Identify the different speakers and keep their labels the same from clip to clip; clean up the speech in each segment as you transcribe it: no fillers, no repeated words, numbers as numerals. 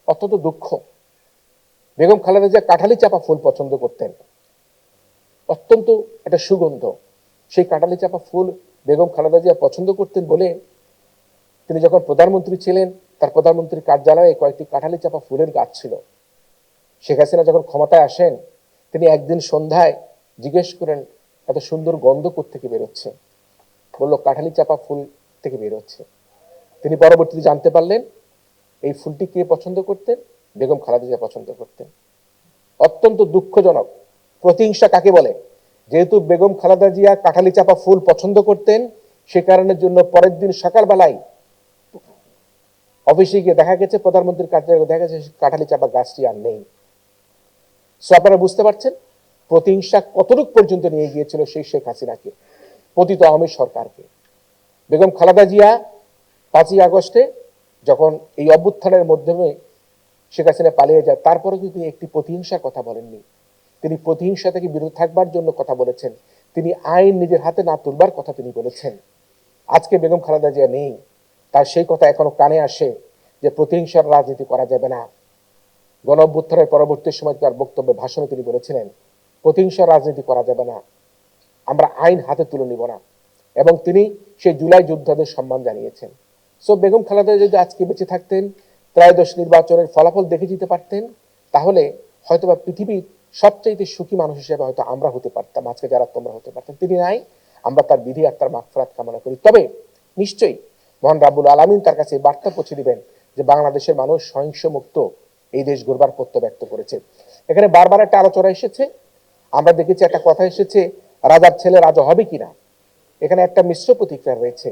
Speaker 1: অত্যন্ত দুঃখ। বেগম খালেদা জিয়া কাঁঠালি চাপা ফুল পছন্দ করতেন, অত্যন্ত একটা সুগন্ধ। সেই কাঁঠালি চাপা ফুল বেগম খালেদা জিয়া পছন্দ করতেন বলে তিনি যখন প্রধানমন্ত্রী ছিলেন, তার প্রধানমন্ত্রীর কার্যালয়ে কয়েকটি কাঁঠালি চাপা ফুলের গাছ ছিল। শেখ হাসিনা যখন ক্ষমতায় আসেন, তিনি একদিন সন্ধ্যায় জিজ্ঞেস করেন, এত সুন্দর গন্ধ কোত্থেকে বেরোচ্ছে? বলল, কাঁঠালি চাপা ফুল থেকে বেরোচ্ছে। তিনি পরবর্তীতে জানতে পারলেন এই ফুলটি কে পছন্দ করতেন? বেগম খালেদা জিয়া পছন্দ করতেন। অত্যন্ত দুঃখজনক। প্রতিহিংসা কাকে বলে? যেহেতু বেগম খালেদা জিয়া কাঁঠালি চাপা ফুল পছন্দ করতেন, সে কারণের জন্য পরের দিন সকালবেলায় অফিসে গিয়ে দেখা গেছে, প্রধানমন্ত্রীর কার্যালয়ে দেখা গেছে কাঁঠালি চাপা গাছটি আর নেই। সো আপনারা বুঝতে পারছেন প্রতিহিংসা কতটুক পর্যন্ত নিয়ে গিয়েছিল সেই শেখ হাসিনাকে, পতিত আওয়ামী সরকারকে। বেগম খালেদা জিয়া 5ই আগস্টে যখন এই অভ্যুত্থানের মাধ্যমে শেখ হাসিনা পালিয়ে যায়, তারপরে কিন্তু তিনি একটি প্রতিহিংসার কথা বলেননি। তিনি প্রতিহিংসা থেকে বিরত থাকবার জন্য কথা বলেছেন। তিনি আইন নিজের হাতে না তুলবার কথা তিনি বলেছেন। আজকে বেগম খালেদা জিয়া নেই, তার সেই কথা এখনো কানে আসে যে প্রতিহিংসার রাজনীতি করা যাবে না। গণ অভ্যুত্থানের পরবর্তী সময় তার বক্তব্যে, ভাষণে তিনি বলেছিলেন প্রতিহিংসার রাজনীতি করা যাবে না, আমরা আইন হাতে তুলে নিব না। এবং তিনি সেই জুলাই যোদ্ধাদের সম্মান জানিয়েছেন। সো বেগম খালেদা যদি আজকে বেঁচে থাকতেন, ত্রয়োদশ নির্বাচনের ফলাফল দেখে যেতে পারতেন, তাহলে হয়তোবা পৃথিবীর সবচাইতে সুখী মানুষ হিসেবে হয়তো আমরা হতে পারতাম, আজকে যারা তোমরা হতে পারতাম। তিনি নাই, আমরা তার বিধি আত্মার মাগফিরাত কামনা করি। তবে নিশ্চয়ই মহান রাব্বুল আলামিন তার কাছে বার্তা পৌঁছে দিবেন যে বাংলাদেশের মানুষ সহিংস মুক্ত এই দেশ গড়বার প্রত্যয় ব্যক্ত করেছে। এখানে বারবার একটা আলোচনা এসেছে, আমরা দেখেছি একটা কথা এসেছে, রাজার ছেলে রাজা হবে কিনা। এখানে একটা মিশ্র প্রতিক্রিয়া রয়েছে।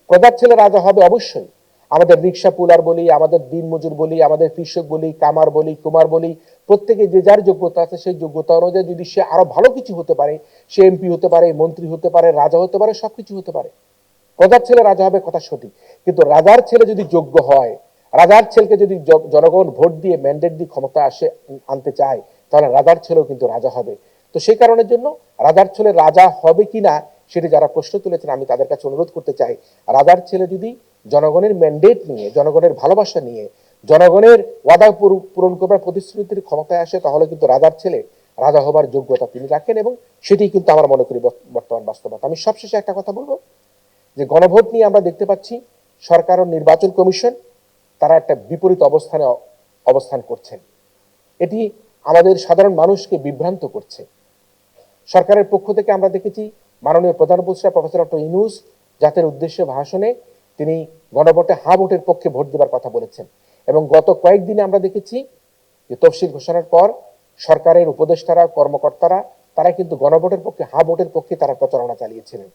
Speaker 1: প্রজার ছেলে রাজা হবে অবশ্যই। আমাদের রিক্সা পুলার বলি, আমাদের দিন মজুর বলি, আমাদের কৃষক বলি, কামার বলি, কুমার বলি, প্রত্যেকে যে যার যোগ্যতা আছে সেই যোগ্যতা অনুযায়ী যদি সে আরো ভালো কিছু হতে পারে, সে এমপি হতে পারে, মন্ত্রী হতে পারে, রাজা হতে পারে, সবকিছু হতে পারে। প্রজার ছেলে রাজা হবে কথা সঠিক, কিন্তু রাজার ছেলে যদি যোগ্য হয়, রাজার ছেলেকে যদি জনগণ ভোট দিয়ে ম্যান্ডেট দিয়ে ক্ষমতা আনতে চায়, তাহলে রাজার ছেলেও কিন্তু রাজা হবে। তো সেই কারণের জন্য রাজার ছেলে রাজা হবে কিনা সেটি যারা প্রশ্ন তুলেছেন, আমি তাদের কাছে অনুরোধ করতে চাই, রাজার ছেলে যদি জনগণের ম্যান্ডেট নিয়ে, জনগণের ভালোবাসা নিয়ে, জনগণের ওয়াদা পূরণ করবার প্রতিশ্রুতির ক্ষমতায় আসে, তাহলে কিন্তু রাজার ছেলে রাজা হবার যোগ্যতা তিনি রাখেন। এবং সেটি কিন্তু আমরা মনে করি বর্তমান বাস্তবতা। আমি সবশেষে একটা কথা বলবো, যে গণভোট নিয়ে আমরা দেখতে পাচ্ছি সরকার ও নির্বাচন কমিশন তারা একটা বিপরীত অবস্থান করছেন। এটি আমাদের সাধারণ মানুষকে বিভ্রান্ত করছে। সরকারের পক্ষ থেকে আমরা দেখেছি মাননীয় প্রধান উপদেষ্টা প্রফেসর ডক্টর ইউনূস জাতির উদ্দেশ্যে ভাষণে তিনি গণভোটে হ্যাঁ ভোটের পক্ষে ভোট দেবার কথা বলেছেন। এবং গত কয়েকদিনে আমরা দেখেছি যে তফসিল ঘোষণার পর সরকারের উপদেষ্টারা, কর্মকর্তারা তারা কিন্তু গণভোটের পক্ষে, হ্যাঁ ভোটের পক্ষে তারা প্রচারণা চালিয়েছিলেন।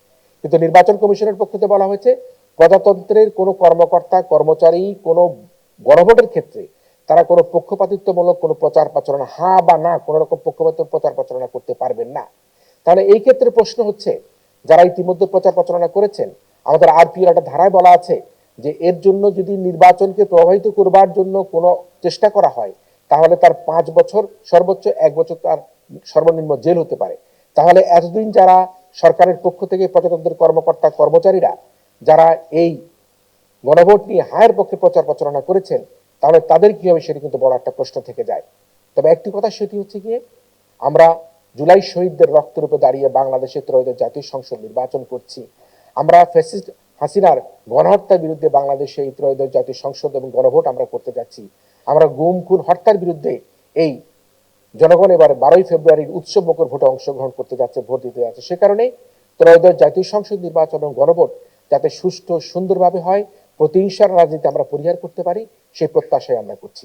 Speaker 1: কিন্তু নির্বাচন কমিশনের পক্ষ থেকে বলা হয়েছে প্রজাতন্ত্রের কোনো কর্মকর্তা কর্মচারী কোনো গণভোটের ক্ষেত্রে তারা কোনো পক্ষপাতিত্বমূলক কোনো প্রচার প্রচারণা, হ্যাঁ বা না, কোনো রকম পক্ষপাতিত্ব প্রচার প্রচারণা করতে পারবেন না। তাহলে এই ক্ষেত্রে প্রশ্ন হচ্ছে, যারা ইতিমধ্যে প্রচার প্রচারণা করেছেন, আমাদের আরপিএর একটা ধারায় বলা আছে যে এর জন্য যদি নির্বাচনকে প্রভাবিত করবার জন্য কোনো চেষ্টা করা হয়, তাহলে তার 5 বছর, সর্বোচ্চ 1 বছর তার সর্বনিম্ন জেল হতে পারে। তাহলে এতদিন যারা সরকারের পক্ষ থেকে প্রজাতন্ত্রের কর্মকর্তা কর্মচারীরা যারা এই গণভোট নিয়ে হায়ের পক্ষে প্রচার প্রচারণা করেছেন, তাহলে তাদের কি হবে সেটি কিন্তু বড় একটা প্রশ্ন থেকে যায়। তবে একটি কথা, সেটি হচ্ছে গিয়ে আমরা জুলাই শহীদদের রক্তরূপে দাঁড়িয়ে বাংলাদেশে ত্রয়োদশ জাতীয় সংসদ নির্বাচন করছি। আমরা ফ্যাসিস্ট হাসিনার গণহত্যার বিরুদ্ধে বাংলাদেশে এই ত্রয়োদশ জাতীয় সংসদ এবং গণভোট আমরা করতে যাচ্ছি। আমরা গুম খুন হত্যার বিরুদ্ধে এই জনগণ এবার 12ই ফেব্রুয়ারির উৎসব মুখর ভোটে অংশগ্রহণ করতে যাচ্ছে, ভোট দিতে যাচ্ছে। সে কারণে ত্রয়োদশ জাতীয় সংসদ নির্বাচন এবং গণভোট যাতে সুষ্ঠু সুন্দরভাবে হয়, প্রতিহিংসার রাজনীতি আমরা পরিহার করতে পারি, সেই প্রত্যাশায় আমরা করছি।